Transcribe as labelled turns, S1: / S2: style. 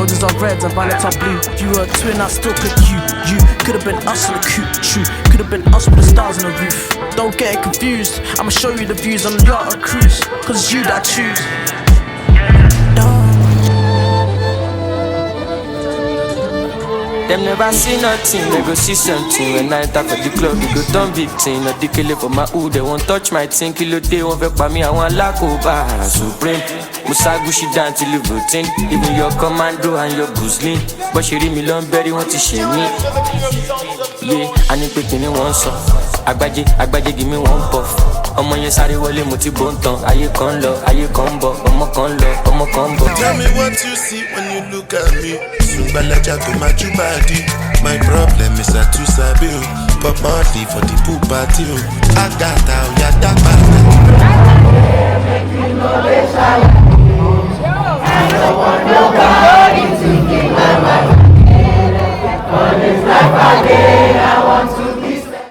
S1: Roses are red and violets are blue. You were a twin, I still pick you. You could have been us in the coupe, true. Could have been us with the stars on the roof. Don't get it confused, I'ma show you the views on the yacht or cruise. Cause it's you that I choose.
S2: Them never see nothing, they go see something. When I enter for the club, we go turn big thing. Not the killer for my hood, they won't touch my thing. Kilo day won't vex by me, I want lack over supreme. Musa Gucci down till you routine. Even your commando and your Guzlin. But she read me long berry, want to shame me. Yeah, I need picking in one song. Agbaje, give me one puff. Ọmọ yẹn sáré wọlé mo ti bó ń tan. Ayé kan lọ, ayé kan bọ̀. Ọmọ kan lọ, ọmọ kan bọ̀.
S3: Tell me what you see when you look at me. Sungbalaja go my body. My problem is I too sabi o. Pop Marley for the pool party o. Agata o ya dagba.